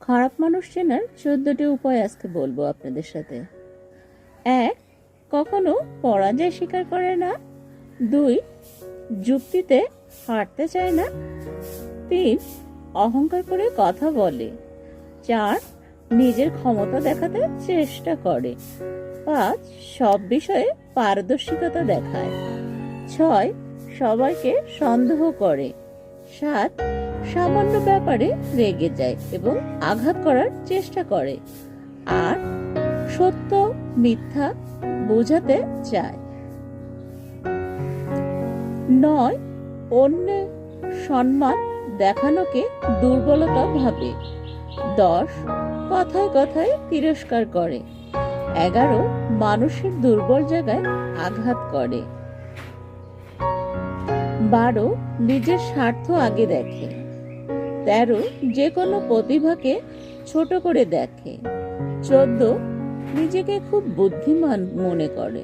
খারাপ মানুষ চেনার 14টি উপায় আজকে বলবো আপনাদের সাথে। 1. কখনো পরাজয় স্বীকার করে না। 2. যুক্তিতে হারতে চায় না। 3. অহংকার করে কথা বলে। 4. নিজের ক্ষমতা দেখাতে চেষ্টা করে। 5. সব বিষয়ে পারদর্শিতা দেখায়। 6. সবাইকে সন্দেহ করে। 7. সামান্য ব্যাপারে রেগে যায় এবং আঘাত করার চেষ্টা করে। 8. সত্য মিথ্যা বোঝাতে চায়। 9. অন্যের সম্মান দেখানোকে দুর্বলতা ভাবে। 10. কথায় কথায় তিরস্কার করে। 11. মানুষের দুর্বল জায়গায় আঘাত করে। 12. নিজের স্বার্থ আগে দেখে। 13. যে কোনো প্রতিভাকে ছোট করে দেখে। 14. নিজেকে খুব বুদ্ধিমান মনে করে।